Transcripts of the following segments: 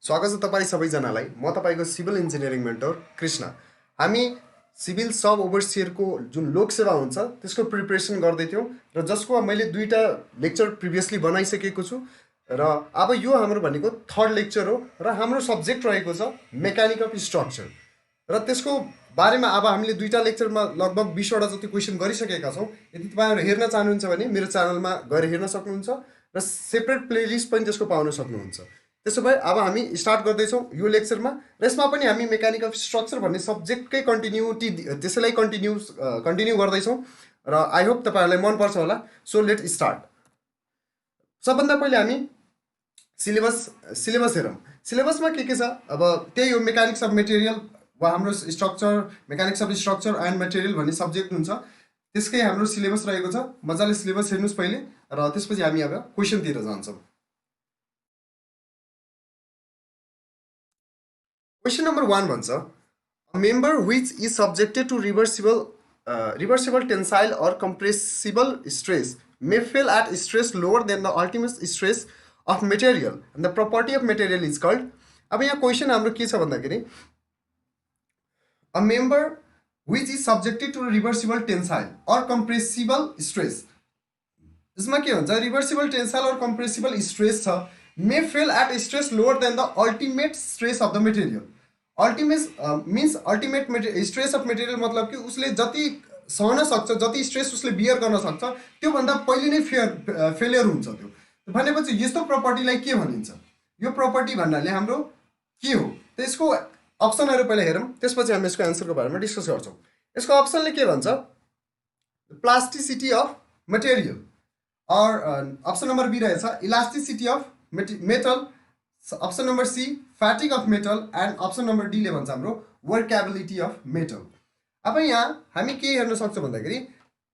स्वागत छ तपाईँ सबैजनालाई। म तपाईँको सिभिल इन्जिनियरिङ मेन्टर कृष्ण। हामी सिभिल सब ओभरसियरको जुन लोकसेवा हुन्छ त्यसको प्रिपरेसन गर्दै थियौँ र जसको मैले 2टा लेक्चर प्रिभियसली बनाइसकेको छु र अब यो हाम्रो भनेको थर्ड लेक्चर हो र हाम्रो सब्जेक्ट रहेको छ मेकानिक अफ स्ट्रक्चर र त्यसको बारेमा अब हामीले 2टा लेक्चरमा लगभग 20वटा जति क्वेसन गरिसकेका छौँ। यदि तपाईँहरू हेर्न चाहनुहुन्छ भने मेरो च्यानलमा गएर हेर्न सक्नुहुन्छ र सेपरेट प्लेलिस्ट पनि त्यसको पाउन सक्नुहुन्छ। त्यसो भए अब हामी स्टार्ट गर्दैछौँ यो लेक्चरमा र यसमा पनि हामी मेकानिक अफ स्ट्रक्चर भन्ने सब्जेक्टकै कन्टिन्युटी त्यसैलाई कन्टिन्यू गर्दैछौँ र आई होप तपाईँहरूलाई मनपर्छ होला। So let start. सबभन्दा पहिले हामी सिलेबस हेरौँ। सिलेबसमा के छ अब त्यही हो, मेकानिक्स अफ मेटेरियल वा हाम्रो structure, mechanics of structure and material भन्ने सब्जेक्ट हुन्छ, त्यसकै हाम्रो सिलेबस रहेको छ। मजाले सिलेबस हेर्नुहोस् पहिले र त्यसपछि हामी अब क्वेसनतिर जान्छौँ। Question number 1 भन्छ a member which is subjected to reversible tensile or compressible stress may fail at stress lower than the ultimate stress of material and the property of material is called। अब यहाँ question हाम्रो के छ भन्दाखेरि a member which is subjected to reversible tensile or compressible stress, यसमा के हुन्छ reversible tensile और compressible stress छ, may fail at stress lower than the ultimate stress of the material। Ultimate means ultimate stress of material मतलब कि उसले जति सहन सक्छ, जति स्ट्रेस उसले बियर गर्न सक्छ त्योभन्दा पहिले नै फेलियर हुन्छ। त्यो भनेपछि यस्तो प्रपर्टीलाई के भनिन्छ? यो प्रपर्टी भन्नाले हाम्रो के हो त? यसको अप्सनहरू पहिला हेरौँ, त्यसपछि हामी यसको एन्सरको बारेमा डिस्कस गर्छौँ। यसको अप्सनले के भन्छ? प्लास्टिसिटी अफ मटेरियल, और अप्सन नम्बर बी रहेछ elasticity of metal, option number C fatigue of metal and option number D ले भन्छ हाम्रो वर्केबिलिटी अफ मेटल। अब यहाँ हामी के हेर्न सक्छौँ भन्दाखेरि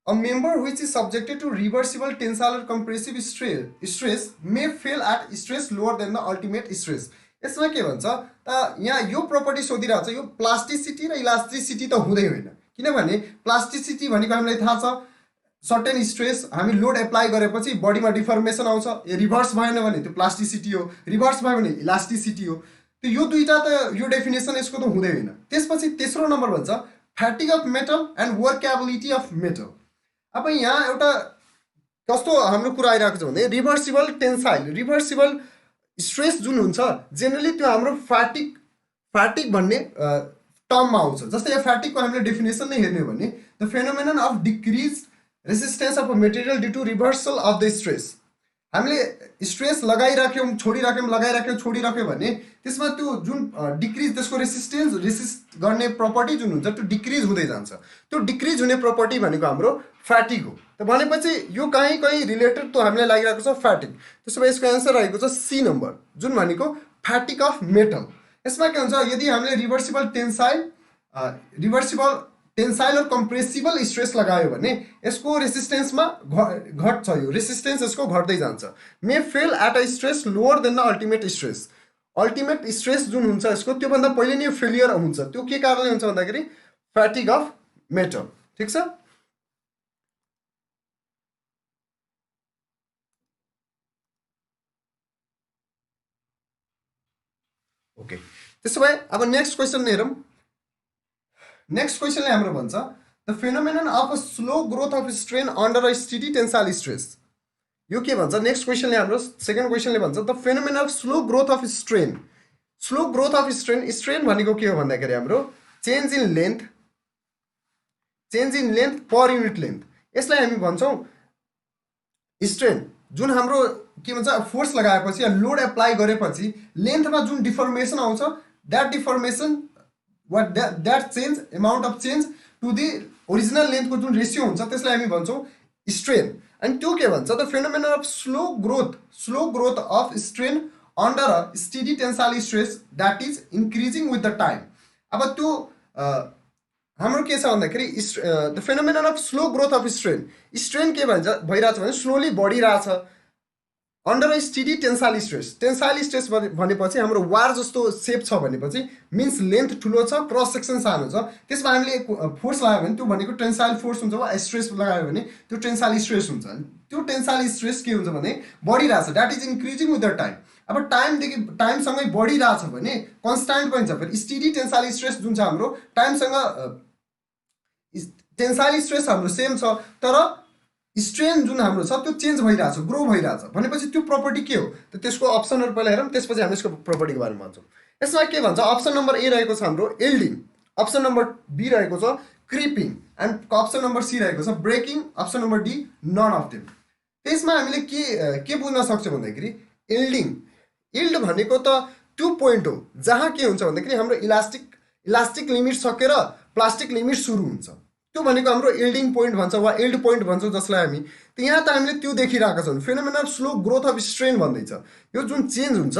a member which is subjected to reversible tensile और compressive stress may fail at stress lower than the ultimate stress. यसमा के भन्छ त यहाँ यो प्रपर्टी सोधिरहेको छ, यो प्लास्टिसिटी र इलास्टिसिटी त हुँदै होइन। किनभने प्लास्टिसिटी भनेको हामीलाई थाहा छ सर्टेन स्ट्रेस हामी लोड एप्लाई गरेपछि बडीमा डिफर्मेसन आउँछ, रिभर्स भएन भने त्यो प्लास्टिसिटी हो, रिभर्स भयो भने इलास्टिसिटी हो। त्यो यो दुईटा त यो डेफिनेसन यसको त हुँदै होइन। त्यसपछि तेस्रो नम्बर भन्छ fatigue of metal and workability of metal. अब यहाँ एउटा कस्तो हाम्रो कुरा आइरहेको छ भने रिभर्सिबल टेन्साइल, रिभर्सिबल स्ट्रेस जुन हुन्छ जेनरली त्यो हाम्रो फ्याटिक भन्ने टर्ममा आउँछ। जस्तै यहाँ फ्याटिकको हामीले डेफिनेसन नै हेर्ने हो भने the phenomenon of decrease resistance of a material due to reversal of the stress. हामीले स्ट्रेस लगाइराख्यौँ छोडिराख्यौँ, लगाइराख्यौँ छोडिराख्यौँ भने त्यसमा त्यो जुन डिक्रिज, त्यसको रेसिस्ट गर्ने प्रपर्टी जुन हुन्छ त्यो डिक्रिज हुँदै जान्छ। त्यो डिक्रिज हुने प्रपर्टी भनेको हाम्रो फ्याटिक हो। त भनेपछि यो कहीँ कहीँ रिलेटेड त हामीलाई लागिरहेको छ फ्याटिक। त्यसो भए यसको एन्सर रहेको छ सी नम्बर जुन भनेको फ्याटिक अफ मेटल। यसमा के हुन्छ यदि हामीले रिभर्सिबल टेन्साइल और कम्प्रेसिबल स्ट्रेस लगायो भने यसको रेसिस्टेन्समा घट्छ, यो रेसिस्टेन्स यसको घट्दै जान्छ। May fail at a stress lower than the ultimate stress. Ultimate stress जुन हुन्छ यसको त्योभन्दा पहिले नै फेलियर हुन्छ। त्यो के कारणले हुन्छ भन्दाखेरि फ्याटिक अफ मेटल। ठिक छ। ओके, त्यसो भए अब नेक्स्ट क्वेसन हेरौँ। नेक्स्ट क्वेसनले हाम्रो भन्छ the phenomenon of a slow growth of strain under a steady tensile stress. यो के भन्छ? नेक्स्ट क्वेसनले हाम्रो सेकेन्ड क्वेसनले भन्छ the phenomenon of slow growth of strain. Slow growth of strain भनेको के हो भन्दाखेरि हाम्रो change in length per unit length. यसलाई हामी भन्छौँ स्ट्रेन। जुन हाम्रो के भन्छ फोर्स लगाएपछि या लोड एप्लाई गरेपछि लेन्थमा जुन डिफर्मेसन आउँछ, that deformation that change amount of change to the original लेन्थको जुन रेसियो हुन्छ त्यसलाई हामी भन्छौँ स्ट्रेन। अनि त्यो के भन्छ the phenomenon of slow growth of strain under a steady tensile stress that is increasing with the time. अब त्यो हाम्रो के छ भन्दाखेरि the phenomenon of slow growth of strain के भन्छ भइरहेछ भने स्लोली बढिरहेछ under a steady tensile stress. Tensile stress भनेपछि हाम्रो वार जस्तो सेप छ भनेपछि मिन्स लेन्थ ठुलो छ, क्रस सेक्सन सानो छ, त्यसमा हामीले फोर्स लगायो भने त्यो भनेको टेन्साइल फोर्स हुन्छ, वा स्ट्रेस लगायो भने त्यो टेन्साइल स्ट्रेस हुन्छ। त्यो टेन्साइल स्ट्रेस के हुन्छ भने बढिरहेछ, that is increasing with the time. अब टाइमसँगै बढिरहेछ भने कन्स्ट्यान्ट पनि छ, फेरि स्टेडी टेन्साइल स्ट्रेस जुन छ हाम्रो टाइमसँग टेन्साइल स्ट्रेस हाम्रो सेम छ, तर स्ट्रेन जुन हाम्रो छ त्यो चेन्ज भइरहेछ, ग्रो भइरहेछ भनेपछि त्यो प्रपर्टी के हो त त्यसको अप्सनहरू पहिला हेरौँ, त्यसपछि हामी यसको प्रपर्टीको बारेमा भन्छौँ। यसमा के भन्छ, अप्सन नम्बर ए रहेको छ हाम्रो एल्डिङ, अप्सन नम्बर बी रहेको छ creeping and option number C रहेको छ breaking, option number D none of them. त्यसमा हामीले के बुझ्न सक्छौँ भन्दाखेरि इल्ड भनेको त त्यो पोइन्ट हो जहाँ के हुन्छ भन्दाखेरि हाम्रो इलास्टिक लिमिट सकेर प्लास्टिक लिमिट सुरु हुन्छ, त्यो भनेको हाम्रो इल्डिङ पोइन्ट भन्छ वा इल्ड पोइन्ट भन्छौँ जसलाई हामी। त यहाँ त हामीले त्यो देखिरहेका छौँ, phenomenal slow growth of strain भन्दैछ। यो जुन चेन्ज हुन्छ,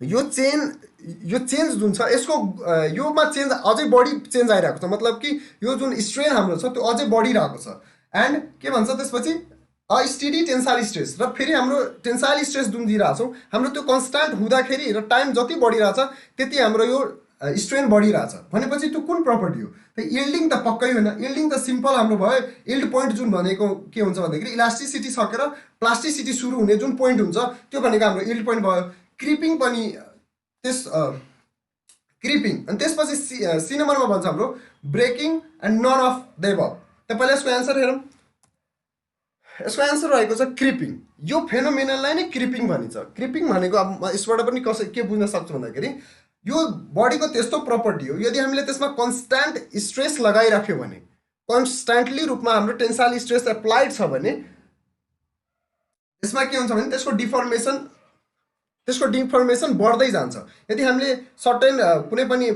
यो चेन्ज जुन छ यसको योमा चेन्ज अझै बढी चेन्ज आइरहेको छ, मतलब कि यो जुन स्ट्रेन हाम्रो छ त्यो अझै बढिरहेको छ। एन्ड के भन्छ त्यसपछि स्टेडी टेन्साइल स्ट्रेस, र फेरि हाम्रो टेन्साइल स्ट्रेस जुन दिइरहेछौँ हाम्रो त्यो कन्स्ट्यान्ट हुँदाखेरि र टाइम जति बढिरहेछ त्यति हाम्रो यो स्ट्रेन बढिरहेछ भनेपछि त्यो कुन प्रपर्टी हो त? इल्डिङ त पक्कै होइन, इल्डिङ त सिम्पल हाम्रो भयो। इल्ड पोइन्ट जुन भनेको के हुन्छ भन्दाखेरि इलास्टिसिटी सकेर प्लास्टिसिटी सुरु हुने जुन पोइन्ट हुन्छ त्यो भनेको हाम्रो इल्ड पोइन्ट भयो। क्रिपिङ पनि क्रिपिङ, अनि त्यसपछि सी नम्बरमा भन्छ हाम्रो breaking and none of the above. त पहिला यसको एन्सर हेरौँ, यसको एन्सर रहेको छ क्रिपिङ। यो फेनोमेनललाई नै क्रिपिङ भनिन्छ। क्रिपिङ भनेको अब यसबाट पनि के बुझ्न सक्छौँ भन्दाखेरि यो बडीको त्यस्तो प्रपर्टी हो, यदि हामीले त्यसमा कन्स्ट्यान्ट स्ट्रेस लगाइराख्यो भने, कन्स्ट्यान्टली रूपमा हाम्रो टेन्साइल स्ट्रेस एप्लाइड छ भने त्यसमा के हुन्छ भने त्यसको डिफर्मेसन बढ्दै जान्छ। यदि हामीले सर्टेन कुनै पनि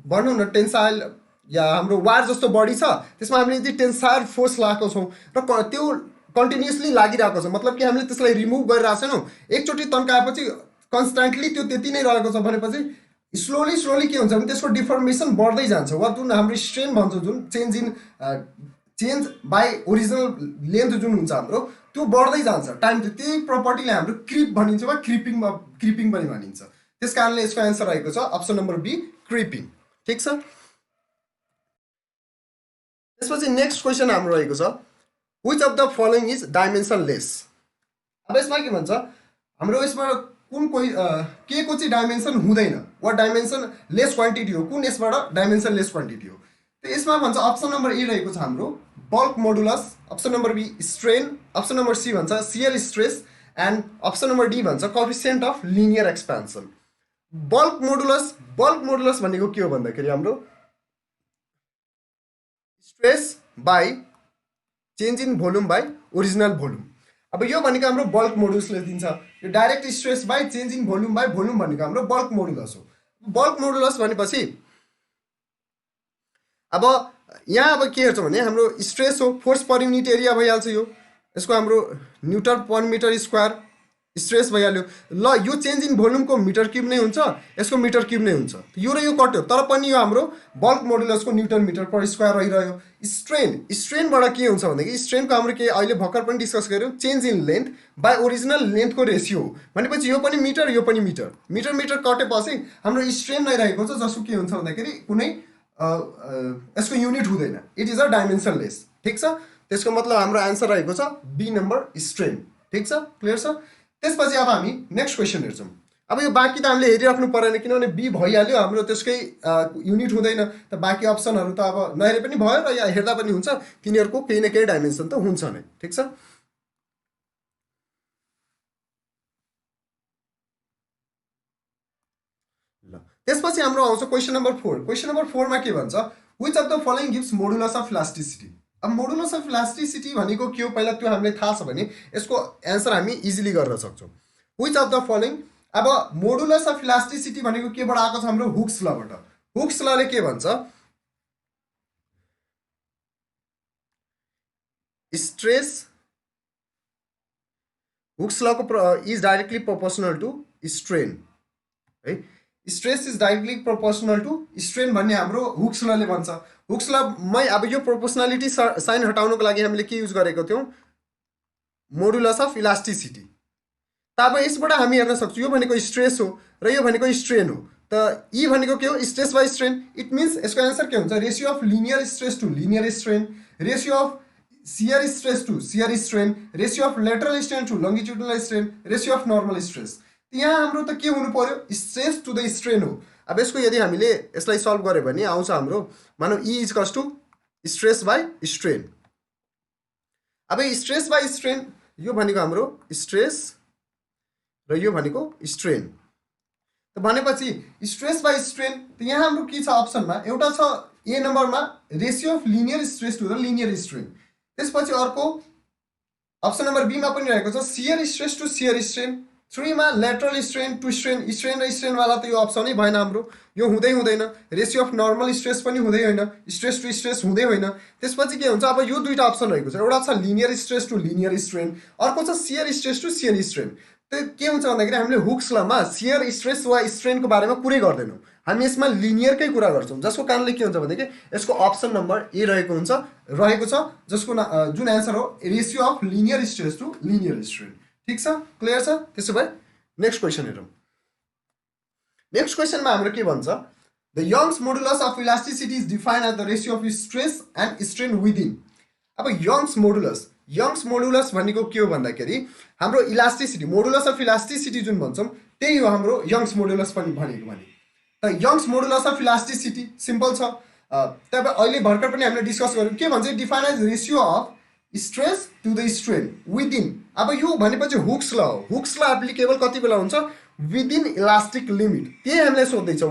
भनौँ न टेन्साइल या हाम्रो वायर जस्तो बडी छ त्यसमा हामीले यदि टेन्साइल फोर्स लगाएको छौँ र त्यो कन्टिन्युसली लागिरहेको छ, मतलब कि हामीले त्यसलाई रिमुभ गरिरहेको छैनौँ, एकचोटि तन्काएपछि कन्स्ट्यान्टली त्यो त्यति नै रहेको छ भनेपछि स्लोली के हुन्छ भने त्यसको डिफर्मेसन बढ्दै जान्छ, वा जुन हाम्रो स्ट्रेन भन्छौँ, जुन चेन्ज बाई ओरिजिनल लेन्थ जुन हुन्छ हाम्रो त्यो बढ्दै जान्छ टाइम। त्यही प्रपर्टीले हाम्रो क्रिप भनिन्छ वा क्रिपिङ पनि भनिन्छ। त्यस कारणले यसको एन्सर रहेको छ अप्सन नम्बर बी क्रिपिङ। ठिक छ, त्यसपछि नेक्स्ट क्वेसन हाम्रो रहेको छ which of the following is dimensionless. अब यसमा के भन्छ, हाम्रो यसमा के को चाहिँ डाइमेन्सन हुँदैन वा डाइमेन्सन लेस क्वान्टिटी हो, कुन यसबाट डाइमेन्सन लेस क्वान्टिटी हो। त यसमा भन्छ अप्सन नम्बर ए रहेको छ हाम्रो bulk modulus, option number B strain, option number C भन्छ shear stress and option number D भन्छ coefficient of linear expansion. Bulk modulus भनेको के हो भन्दाखेरि हाम्रो stress by change in volume by original volume. अब यो भनेको हाम्रो बल्क मोडुलसले दिन्छ, यो direct stress by change in volume by volume भनेको हाम्रो बल्क मोडुलस हो। बल्क मोडुलस भनेपछि अब यहाँ अब के हेर्छौँ भने हाम्रो स्ट्रेस हो, फोर्स पर युनिट एरिया भइहाल्छ, यसको हाम्रो newton per meter square stress भइहाल्यो। ल यो चेन्ज इन भोल्युमको मिटर क्युब नै हुन्छ, यसको मिटर क्युब नै हुन्छ, यो र यो कट्यो, तर पनि यो हाम्रो बल्क मोडुलसको न्युटन मिटर पर स्क्वायर रहिरह्यो। स्ट्रेनबाट के हुन्छ भनेदेखि स्ट्रेनको हाम्रो के अहिले भर्खर पनि डिस्कस गऱ्यौँ, change in length by original लेन्थको रेसियो हो भनेपछि यो पनि मिटर यो पनि मिटर कटेपछि हाम्रो स्ट्रेन नै रहेको छ, जसको के हुन्छ भन्दाखेरि कुनै यसको युनिट हुँदैन, इट इज अ डाइमेन्सनलेस। ठिक छ, त्यसको मतलब हाम्रो एन्सर रहेको छ बी नम्बर स्ट्रेन। ठिक छ, क्लियर छ। त्यसपछि अब हामी नेक्स्ट क्वेसन हेर्छौँ। अब यो बाँकी त हामीले हेरिराख्नु परेन किनभने बी भइहाल्यो हाम्रो, त्यसकै युनिट हुँदैन, त बाँकी अप्सनहरू त अब नहेरे पनि भयो र या हेर्दा पनि हुन्छ, तिनीहरूको केही न केही डाइमेन्सन त हुन्छ नै। ठिक छ, ल त्यसपछि हाम्रो आउँछ क्वेसन नम्बर 4। क्वेसन नम्बर 4 मा के भन्छ, which of the following gives modulus of elasticity. अब मोडुलस अफ इलास्टिसिटी भनेको के हो पहिला त्यो हामीलाई थाहा छ भने यसको एन्सर हामी इजिली गर्न सक्छौँ। विच अफ द फलोइङ, अब मोडुलस अफ इलास्टिसिटी भनेको केबाट आएको छ हाम्रो हुक्स लबाट। हुक्स लले के भन्छ, स्ट्रेस हुक्स लको is directly proportional to strain है, stress is directly proportional to strain भन्ने हाम्रो हुक्स लले भन्छ। हुक्स लमै अब यो प्रोपोर्सनालिटी साइन हटाउनको लागि हामीले के युज गरेको थियौँ, मोडुलस अफ इलास्टिसिटी। त अब यसबाट हामी हेर्न सक्छौँ यो भनेको स्ट्रेस हो र यो भनेको स्ट्रेन हो, त यी भनेको के हो stress by strain. It means यसको एन्सर के हुन्छ, ratio of linear stress to linear strain, ratio of shear stress to shear strain, ratio of lateral strain to longitudinal strain, ratio of normal stress. त्यहाँ हाम्रो त के हुनु पर्यो, stress to the strain हो। अब यसको यदि हामीले यसलाई सल्भ गर्यो भने आउँछ हाम्रो, मानौ E equals to stress by strain. अब स्ट्रेस बाई स्ट्रेन यो भनेको हाम्रो स्ट्रेस र यो भनेको स्ट्रेन। त भनेपछि स्ट्रेस बाई स्ट्रेन त यहाँ हाम्रो के छ अप्सनमा, एउटा छ ए नम्बरमा ratio of linear stress to the linear strain. त्यसपछि अर्को अप्सन नम्बर बीमा पनि रहेको छ shear stress to shear strain. 3 मा lateral strain to strain, strain र स्ट्रेनवाला त यो अप्सनै भएन हाम्रो, यो हुँदै हुँदैन। रेसियो अफ नर्मल स्ट्रेस पनि हुँदै होइन, स्ट्रेस टु स्ट्रेस हुँदै होइन। त्यसपछि के हुन्छ, अब यो दुईवटा अप्सन रहेको छ, एउटा छ linear stress to linear strain, अर्को छ shear stress to shear strain. त्यो के हुन्छ भन्दाखेरि हामीले हुक्स लमा सियर स्ट्रेस वा स्ट्रेनको बारेमा कुरै गर्दैनौँ, हामी यसमा लिनियरकै कुरा गर्छौँ, जसको कारणले के हुन्छ भनेदेखि यसको अप्सन नम्बर ए रहेको छ जसको जुन एन्सर हो ratio of linear stress to linear strain. ठिक छ, क्लियर छ। त्यसो भए नेक्स्ट क्वेसन हेरौँ। नेक्स्ट क्वेसनमा हाम्रो के भन्छ, the Young's modulus of elasticity is defined as the ratio of stress and strain within. अब यङ्स मोडुलस भनेको के हो भन्दाखेरि हाम्रो इलास्टिसिटी, मोडुलस अफ इलास्टिसिटी जुन भन्छौँ त्यही हो हाम्रो यङ्स मोडुलस पनि भनेको भने। त youngs modulus of elasticity simple छ, तपाईँ अहिले भर्खर पनि हामीले डिस्कस गऱ्यौँ, के भन्छ define as ratio of stress to the strain within. अब यो भनेपछि हुक्स ल हो, हुक्स ल एप्लिकेबल कति बेला हुन्छ, विदिन इलास्टिक लिमिट। त्यही हामीले सोध्दैछौँ,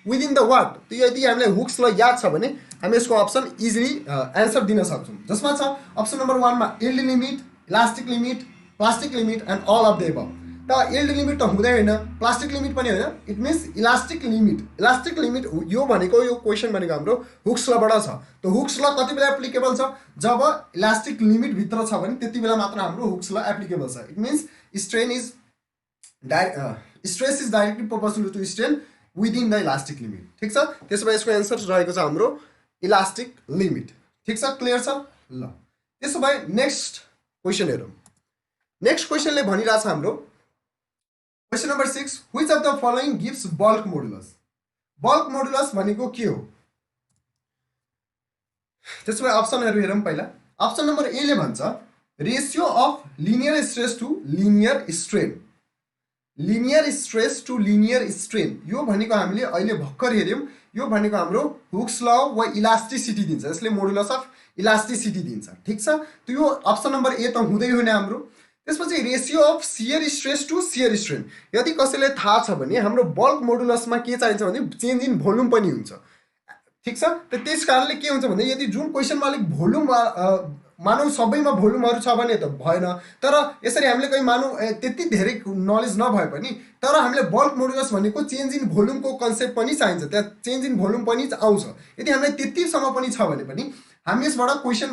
विदिन द वाट। त्यो यदि हामीलाई हुक्स ल याद छ भने हामी यसको अप्सन इजिली एन्सर दिन सक्छौँ, जसमा छ अप्सन नम्बर 1 मा yield limit, elastic limit, plastic limit and all of the above. त यील्ड लिमिट त हुँदै होइन, प्लास्टिक लिमिट पनि होइन, इट मिन्स इलास्टिक लिमिट यो भनेको यो क्वेसन भनेको हाम्रो हुक्स लबाट छ। त हुक्स ल कति बेला एप्लिकेबल छ, जब इलास्टिक लिमिट भित्र छ भने त्यति बेला मात्र हाम्रो हुक्स ल एप्लिकेबल छ। It means stress is directly proportional to strain within the elastic limit. ठिक छ, त्यसो भए यसको एन्सर रहेको छ हाम्रो इलास्टिक लिमिट। ठिक छ, क्लियर छ। ल त्यसो भए नेक्स्ट क्वेसन हेरौँ। नेक्स्ट क्वेसनले भनिरहेछ हाम्रो question number 6, which of the following gives bulk modulus. Bulk modulus भनेको के हो, त्यसो भए अप्सनहरू हेरौँ। पहिला अप्सन नम्बर ए ले भन्छ ratio of linear stress to linear strain. Linear stress to linear strain यो भनेको हामीले अहिले भर्खर हेऱ्यौँ, यो भनेको हाम्रो हुक्स ल वा इलास्टिसिटी दिन्छ, यसले मोडुलस अफ इलास्टिसिटी दिन्छ। ठिक छ, त यो अप्सन नम्बर ए त हुँदै होइन हाम्रो। त्यसपछि ratio of shear stress to shear strain, यदि कसैलाई थाहा छ भने हाम्रो बल्क मोडुलसमा के चाहिन्छ भने चेन्ज इन भोल्युम पनि हुन्छ। ठिक छ, त त्यस कारणले के हुन्छ भने यदि जुन क्वेसनमा अलिक भोल्युम मानौँ सबैमा भोल्युमहरू छ भने त भएन, तर यसरी हामीले कहीँ मानौँ त्यति धेरै नलेज नभए पनि तर हामीले बल्क मोडुलस भनेको चेन्ज इन भोल्युमको कन्सेप्ट पनि चाहिन्छ, त्यहाँ चेन्ज इन भोल्युम पनि आउँछ। यदि हामीलाई त्यतिसम्म पनि छ भने पनि हामी यसबाट क्वेसन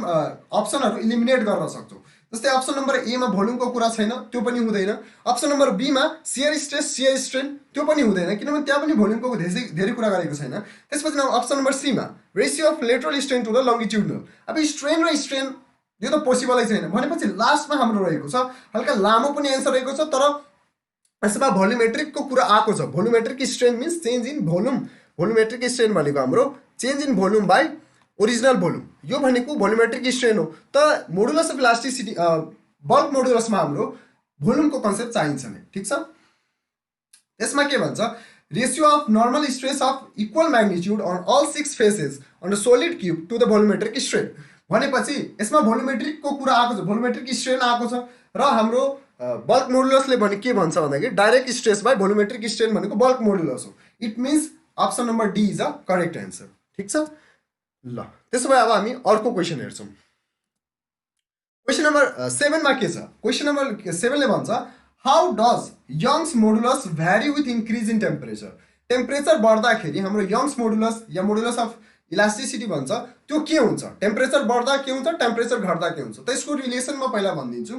अप्सनहरू इलिमिनेट गर्न सक्छौँ। जस्तै अप्सन नम्बर एमा भोल्युमको कुरा छैन, त्यो पनि हुँदैन। अप्सन नम्बर बीमा सियर स्ट्रेस सियर स्ट्रेन त्यो पनि हुँदैन, किनभने त्यहाँ पनि भोल्युमको धेरै कुरा गरेको छैन। त्यसपछि अप्सन नम्बर सीमा ratio of lateral strain to the longitudinal. अब स्ट्रेन र स्ट्रेन यो त पोसिबलै छैन, भनेपछि लास्टमा हाम्रो रहेको छ हल्का लामो पनि एन्सर रहेको छ, तर यसमा भोल्युमेट्रिकको कुरा आएको छ। Volumetric strain means change in volume, volumetric strain भनेको हाम्रो change in volume by original volume, यो भनेको भोल्युमेट्रिक स्ट्रेन हो। त मोडुलस अफ इलास्टिसिटी बल्क मोडुलसमा हाम्रो भोल्युमको कन्सेप्ट चाहिन्छ नै। ठिक छ, त्यसमा के भन्छ ratio of normal stress of equal magnitude on all 6 faces on a solid cube to the volumetric strain. भनेपछि यसमा भोल्युमेट्रिकको कुरा आएको छ, भोल्युमेट्रिक स्ट्रेन आएको छ, र हाम्रो बल्क मोडुलसले भने के भन्छ भन्दाखेरि डाइरेक्ट स्ट्रेस बाई भोल्युमेट्रिक स्ट्रेन भनेको बल्क मोडुलस हो। It means option number D is a correct answer. ठिक छ, ल त्यसो भए अब हामी अर्को क्वेसन हेर्छौँ। क्वेसन नम्बर 7 मा के छ, क्वेसन नम्बर 7 ले भन्छ how does Young's modulus vary with increase in temperature. Temperature बढ्दाखेरि हाम्रो यङ्स मोडुलस या मोडुलस अफ इलास्टिसिटी भन्छ त्यो के हुन्छ, टेम्परेचर बढ्दा के हुन्छ, टेम्परेचर घट्दा के हुन्छ। त यसको रिलेसन म पहिला भनिदिन्छु।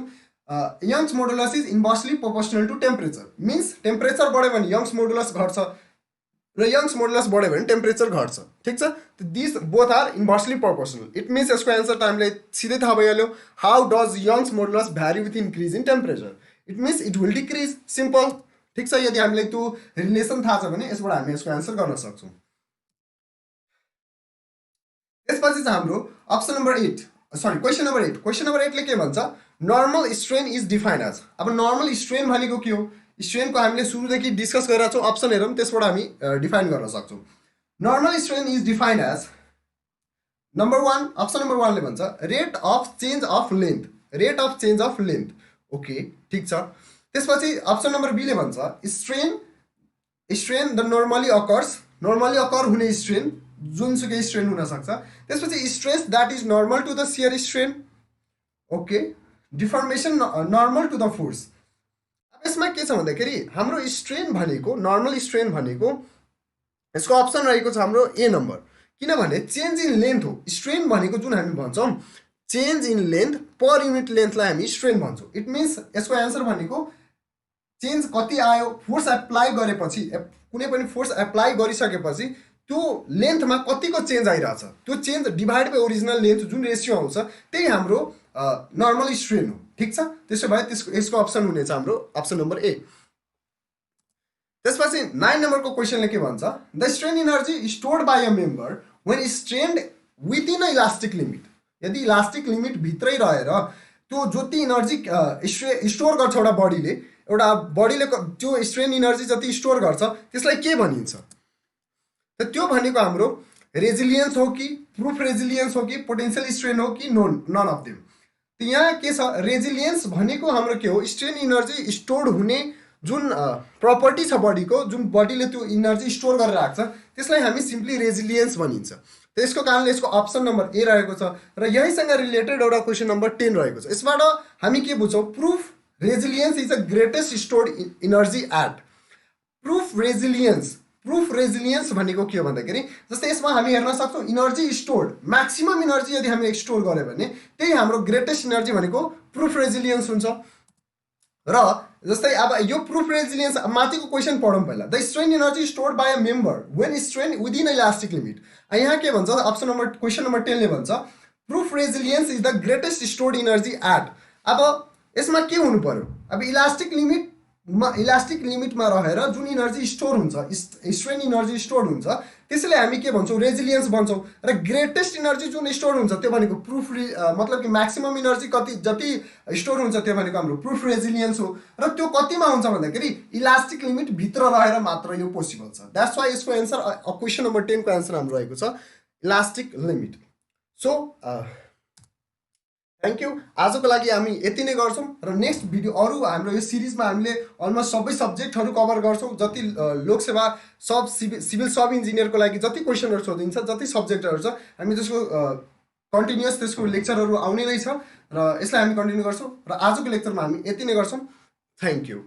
Young's modulus is inversely proportional to temperature, means temperature बढ्यो भने यङ्स मोडुलस घट्छ र यङ्स मोडुलस बढ्यो भने टेम्परेचर घट्छ। ठिक छ, this both are inversely proportional. It means यसको एन्सर त हामीलाई सिधै थाहा भइहाल्यो, how does Young's modulus vary with increase in temperature. It means it will decrease, simple. ठिक छ, यदि हामीलाई त्यो रिलेसन थाहा छ भने यसबाट हामी यसको एन्सर गर्न सक्छौँ। त्यसपछि चाहिँ हाम्रो अप्सन नम्बर 8 क्वेसन नम्बर 8 ले के भन्छ normal strain is defined as. अब नर्मल स्ट्रेन भनेको के हो, स्ट्रेनको हामीले सुरुदेखि डिस्कस गरेका छौँ अप्सन हेरौँ त्यसबाट हामी डिफाइन गर्न सक्छौँ normal strain is defined as number 1 option number 1 ले भन्छ rate of change of length okay ठीक छ त्यसपछि अप्सन नम्बर बी ले भन्छ स्ट्रेन द नर्मली अकर हुने स्ट्रेन जुनसुकै स्ट्रेन हुन सक्छ त्यसपछि stress that is normal to the shear strain okay deformation normal to the force अब यसमा के छ भन्दाखेरि हाम्रो स्ट्रेन भनेको नर्मल स्ट्रेन भनेको यसको अप्सन रहेको छ हाम्रो ए नम्बर किनभने चेन्ज इन लेन्थ हो स्ट्रेन भनेको जुन हामी भन्छौँ change in length per unit लेन्थलाई हामी स्ट्रेन भन्छौँ इट मिन्स यसको एन्सर भनेको चेन्ज कति आयो फोर्स एप्लाई गरेपछि कुनै पनि फोर्स एप्लाई गरिसकेपछि त्यो लेन्थमा कतिको चेन्ज आइरहेछ त्यो change divide by original length जुन रेसियो आउँछ त्यही हाम्रो नर्मल स्ट्रेन हो ठिक छ त्यसो भए यसको अप्सन हुनेछ हाम्रो अप्सन नम्बर ए त्यसपछि 9 नम्बरको क्वेसनले के भन्छ the strain energy stored by a member when strained within a elastic limit यदि इलास्टिक लिमिट भित्रै रहेर त्यो जति इनर्जी स्टोर गर्छ एउटा बडीले त्यो स्ट्रेन इनर्जी जति स्टोर गर्छ त्यसलाई के भनिन्छ त त्यो भनेको हाम्रो रेजिलियन्स हो कि प्रुफ रेजिलियन्स हो कि पोटेन्शियल स्ट्रेन हो कि नन अफ देम त यहाँ के छ रेजिलियन्स भनेको हाम्रो के हो स्ट्रेन इनर्जी स्टोर्ड हुने जुन प्रपर्टी छ बडीको जुन बडीले त्यो इनर्जी स्टोर गरेर राख्छ त्यसलाई हामी सिम्पली रेजिलियन्स भनिन्छ त्यसको कारणले यसको अप्सन नम्बर ए रहेको छ र यहीसँग रिलेटेड एउटा क्वेसन नम्बर 10 रहेको छ यसबाट हामी के बुझ्छौँ proof resilience is the greatest stored energy at proof resilience भनेको के हो भन्दाखेरि जस्तै यसमा हामी हेर्न सक्छौँ इनर्जी स्टोर्ड म्याक्सिमम इनर्जी यदि हामीले स्टोर गर्यो भने त्यही हाम्रो ग्रेटेस्ट इनर्जी भनेको प्रुफ रेजिलियन्स हुन्छ र जस्तै अब यो प्रुफ रेजिलियन्स माथिको क्वेसन पढौँ पहिला the strain energy stored by a member when strain within a elastic limit यहाँ के भन्छ अप्सन नम्बर क्वेसन नम्बर 10 ले भन्छ proof resilience is the greatest stored energy at अब यसमा के हुनु पर्यो अब इलास्टिक लिमिटमा रहेर जुन इनर्जी स्टोर हुन्छ स्ट्रेन इनर्जी स्टोर हुन्छ त्यसैले हामी के भन्छौँ रेजिलियन्स भन्छौँ र ग्रेटेस्ट इनर्जी जुन स्टोर हुन्छ त्यो भनेको मतलब कि म्याक्सिमम इनर्जी जति स्टोर हुन्छ त्यो भनेको हाम्रो प्रुफ रेजिलियन्स हो र त्यो कतिमा हुन्छ भन्दाखेरि इलास्टिक लिमिट भित्र रहेर मात्र यो पोसिबल छ द्याट्स वाइ यसको एन्सर क्वेसन नम्बर 10 को एन्सर हाम्रो रहेको छ elastic limit so thank you आजको लागि हामी यति नै गर्छौँ र नेक्स्ट भिडियो अरू हाम्रो यो सिरिजमा हामीले अलमोस्ट सबै सब्जेक्टहरू कभर गर्छौँ जति लोकसेवा सिभिल सब इन्जिनियरको लागि जति क्वेसनहरू सोधिन्छ जति सब्जेक्टहरू छ हामी त्यसको कन्टिन्युस त्यसको लेक्चरहरू आउने नै छ र यसलाई हामी कन्टिन्यू गर्छौँ र आजको लेक्चरमा हामी यति नै गर्छौँ थ्याङ्क यू